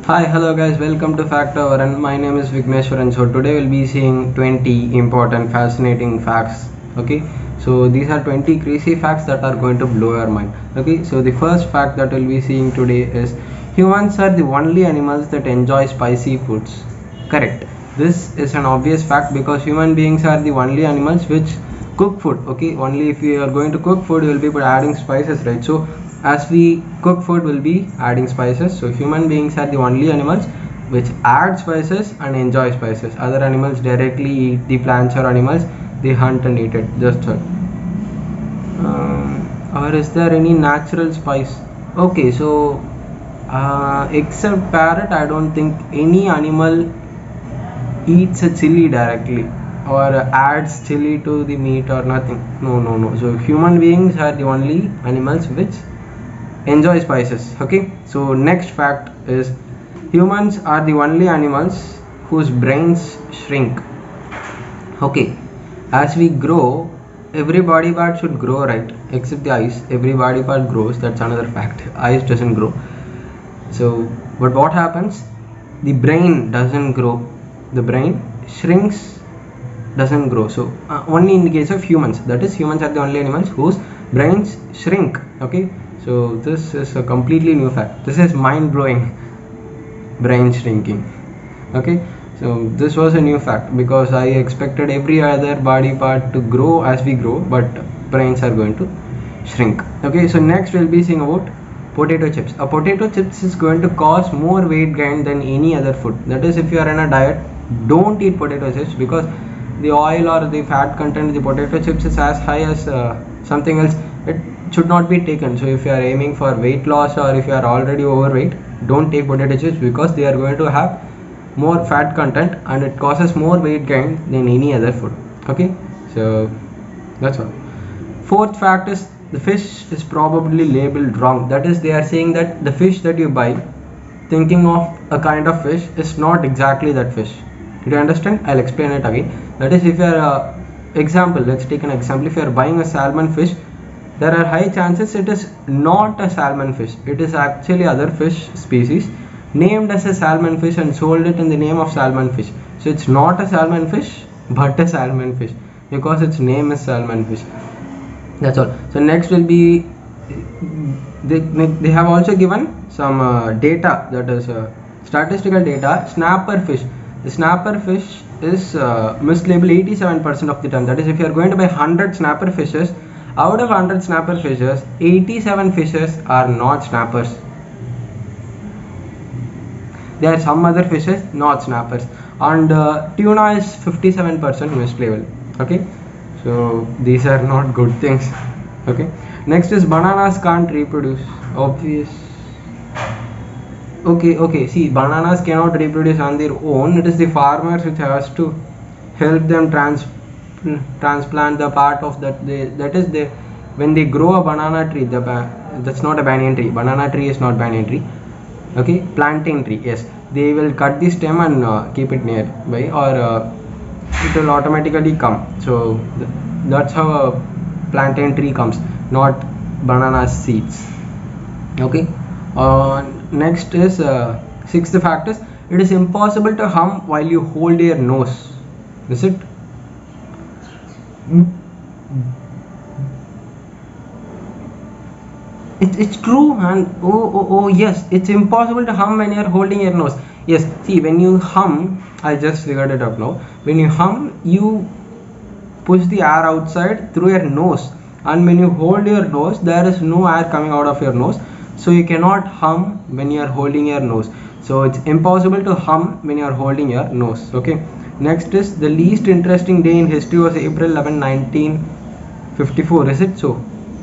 Hi, hello guys, welcome to Factowaran. My name is Vigneshwaran. So today we'll be seeing 20 important, fascinating facts. Okay, so these are 20 crazy facts that are going to blow your mind. Okay, so the first fact that we'll be seeing today is humans are the only animals that enjoy spicy foods. Correct. This is an obvious fact because human beings are the only animals which cook food. Okay, only if you are going to cook food, you will be adding spices, right? So as we cook food, we'll be adding spices. So human beings are the only animals which add spices and enjoy spices. Other animals directly eat the plants or animals, they hunt and eat it. Just so. Or is there any natural spice? Okay, so except parrot, I don't think any animal eats a chili directly or adds chili to the meat or nothing. No. So human beings are the only animals which enjoy spices. Okay, so next fact is humans are the only animals whose brains shrink. Okay, as we grow, every body part should grow, right? Except the eyes, every body part grows. That's another fact. Eyes doesn't grow. So but what happens? The brain doesn't grow. The brain shrinks, doesn't grow. So only in the case of humans, that is, humans are the only animals whose brains shrink. Okay, so this is a completely new fact. This is mind-blowing. Brain shrinking. Okay, so this was a new fact because I expected every other body part to grow as we grow, but brains are going to shrink. Okay, so next we'll be seeing about potato chips. A potato chips is going to cause more weight gain than any other food. That is, if you are in a diet, don't eat potato chips because the oil or the fat content of the potato chips is as high as something else. It should not be taken. So if you are aiming for weight loss or if you are already overweight, don't take potato chips because they are going to have more fat content and it causes more weight gain than any other food. Okay, so that's all. Fourth fact is the fish is probably labeled wrong. That is, they are saying that the fish that you buy thinking of a kind of fish is not exactly that fish. Did you understand? I'll explain it again. That is, if you are example, let's take an example. If you are buying a salmon fish, there are high chances it is not a salmon fish. It is actually other fish species named as a salmon fish and sold it in the name of salmon fish. So it's not a salmon fish but a salmon fish because its name is salmon fish. That's all. So next will be they have also given some data, that is statistical data. Snapper fish. The snapper fish is mislabeled 87% of the time. That is, if you are going to buy 100 snapper fishes, out of 100 snapper fishes, 87 fishes are not snappers. There are some other fishes, not snappers. And tuna is 57% mislabeled. Okay, so these are not good things. Okay, next is bananas can't reproduce. Obvious. Okay, see, bananas cannot reproduce on their own. It is the farmers which has to help them transplant the part of that. When they grow a banana tree, that's not a banyan tree. Banana tree is not banyan tree. Okay, plantain tree, yes. They will cut the stem and keep it nearby, or it will automatically come. So that's how a plantain tree comes, not banana seeds. Okay. Next is sixth fact is it is impossible to hum while you hold your nose. Is it? It's true, and oh yes, it's impossible to hum when you are holding your nose. Yes, see, when you hum, I just figured it out now. When you hum, you push the air outside through your nose, and when you hold your nose, there is no air coming out of your nose. So you cannot hum when you are holding your nose. So it's impossible to hum when you are holding your nose. Okay. Next is the least interesting day in history was April 11, 1954. Is it so?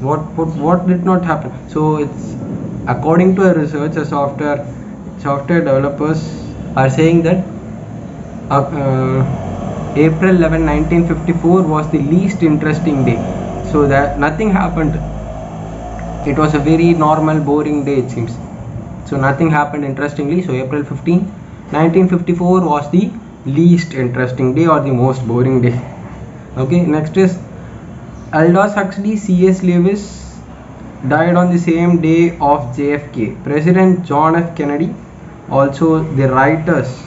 What did not happen? So it's according to a research, a software developers are saying that April 11, 1954 was the least interesting day. So that nothing happened. It was a very normal, boring day, it seems. So nothing happened interestingly. So April 15, 1954 was the least interesting day or the most boring day. Okay, next is Aldous Huxley, C.S. Lewis died on the same day of JFK. President John F. Kennedy Also, the writers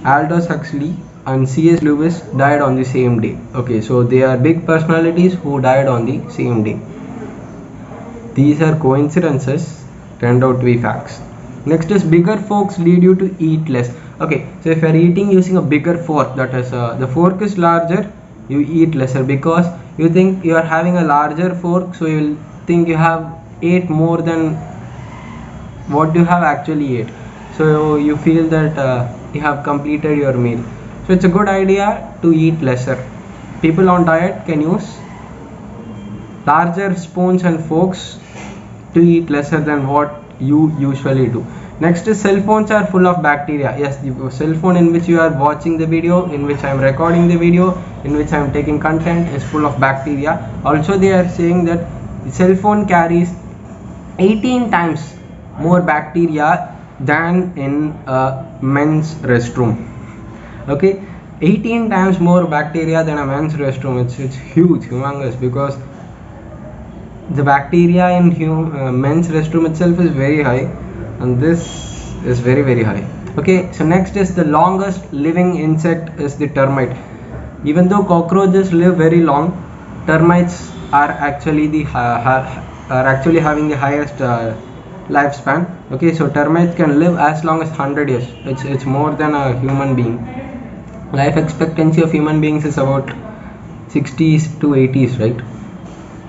Aldous Huxley and C.S. Lewis died on the same day. Okay, so they are big personalities who died on the same day. These are coincidences, turned out to be facts. Next is bigger forks lead you to eat less. Okay, so if you are eating using a bigger fork, that is the fork is larger, you eat lesser because you think you are having a larger fork, so you will think you have ate more than what you have actually ate. So you feel that you have completed your meal. So it's a good idea to eat lesser. People on diet can use larger spoons and forks to eat lesser than what you usually do. Next is cell phones are full of bacteria. Yes, the cell phone in which you are watching the video, in which I am recording the video, in which I am taking content is full of bacteria. Also they are saying that the cell phone carries 18 times more bacteria than in a men's restroom. Okay, 18 times more bacteria than a men's restroom. It's huge, humongous, because the bacteria in men's restroom itself is very high, and this is very high. Okay, so next is the longest living insect is the termite. Even though cockroaches live very long, termites are actually having the highest lifespan. Okay, so termites can live as long as 100 years. It's more than a human being. Life expectancy of human beings is about 60s to 80s, right?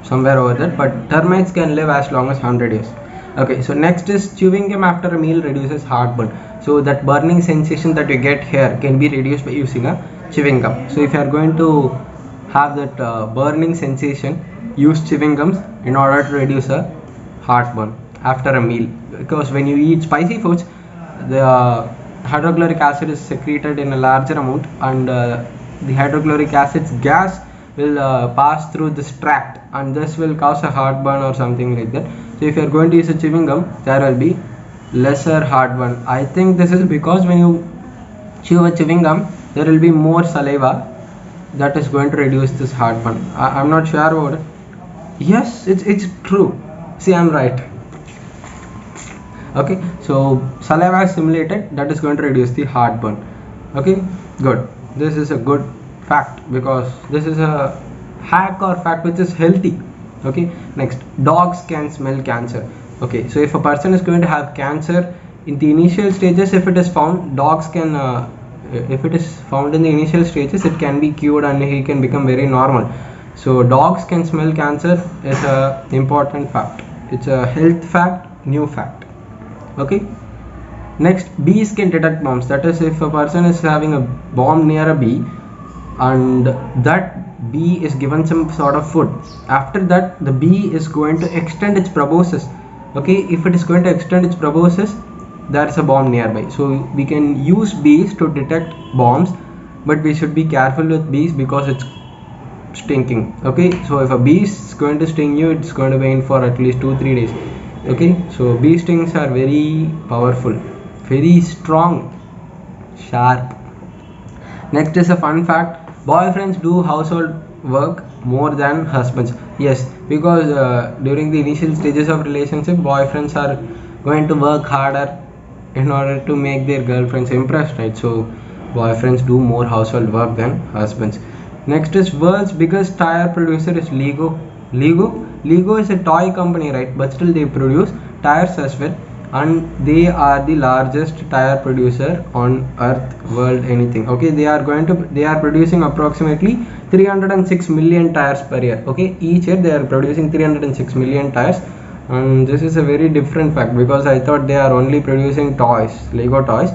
Somewhere over there, but termites can live as long as 100 years. Okay, so next is chewing gum after a meal reduces heartburn. So that burning sensation that you get here can be reduced by using a chewing gum. So if you are going to have that burning sensation, use chewing gums in order to reduce a heartburn after a meal, because when you eat spicy foods, the hydrochloric acid is secreted in a larger amount, and the hydrochloric acid's gas will pass through this tract, and this will cause a heartburn or something like that. So if you are going to use a chewing gum, there will be lesser heartburn. I think this is because when you chew a chewing gum, there will be more saliva that is going to reduce this heartburn. I'm not sure about it. Yes, it's true. See, I'm right. Okay, so saliva is simulated, that is going to reduce the heartburn. Okay, good. This is a good fact, because this is a hack or fact which is healthy. Okay, next, dogs can smell cancer. Okay, so if a person is going to have cancer in the initial stages, if it is found, dogs can if it is found in the initial stages, it can be cured and he can become very normal. So dogs can smell cancer is a important fact. It's a health fact, new fact. Okay, next, bees can detect bombs. That is, if a person is having a bomb near a bee and that bee is given some sort of food, after that the bee is going to extend its proboscis. Okay, if it is going to extend its proboscis, there is a bomb nearby. So we can use bees to detect bombs, but we should be careful with bees because it's stinking. Okay, so if a bee is going to sting you, it's going to be in for at least 2-3 days. Okay, so bee stings are very powerful, very strong, sharp. Next is a fun fact: boyfriends do household work more than husbands. Yes, because during the initial stages of relationship, boyfriends are going to work harder in order to make their girlfriends impressed, right? So boyfriends do more household work than husbands. Next is world's biggest tire producer is Lego. Lego is a toy company, right? But still they produce tires as well, and they are the largest tire producer on earth, world, anything. Okay, they are producing approximately 306 million tires per year. Okay, each year they are producing 306 million tires, and this is a very different fact because I thought they are only producing toys, Lego toys.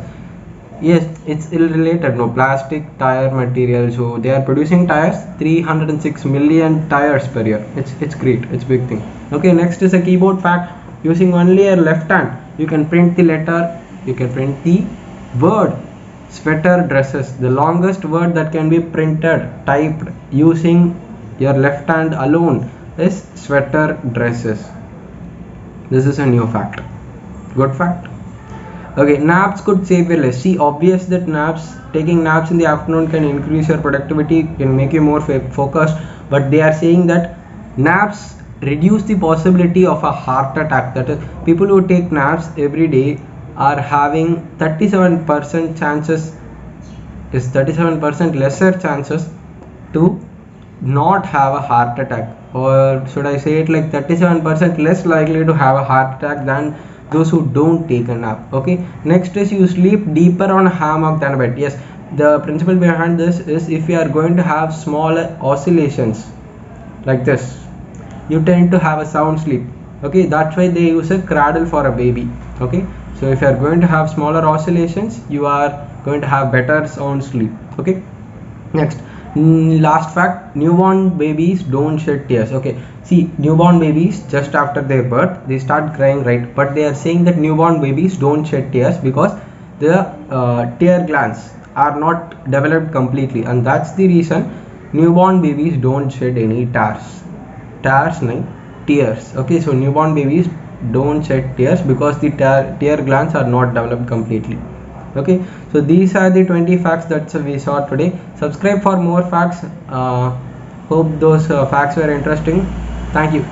Yes, it's ill related, no, plastic tire material. So they are producing tires, 306 million tires per year. It's great, it's big thing. Okay, next is a keyboard fact: using only your left hand, you can print the letter, you can print the word sweater dresses. The longest word that can be printed, typed using your left hand alone is sweater dresses. This is a new fact, good fact. Okay, naps could save your life. See, obvious that taking naps in the afternoon can increase your productivity, can make you more focused, but they are saying that naps reduce the possibility of a heart attack. That is, people who take naps every day are having 37% chances, is 37% lesser chances to not have a heart attack, or should I say it like 37% less likely to have a heart attack than those who don't take a nap. Okay, next is you sleep deeper on a hammock than a bed. Yes, the principle behind this is if you are going to have smaller oscillations like this, you tend to have a sound sleep. Okay, that's why they use a cradle for a baby. Okay, so if you are going to have smaller oscillations, you are going to have better sound sleep. Okay, next, last fact, newborn babies don't shed tears. Okay, see, newborn babies just after their birth they start crying, right? But they are saying that newborn babies don't shed tears because the tear glands are not developed completely, and that's the reason newborn babies don't shed any tears nahi, tears. Okay, so newborn babies don't shed tears because the tear glands are not developed completely. Okay, so these are the 20 facts that we saw today. Subscribe for more facts. Hope those facts were interesting. Thank you.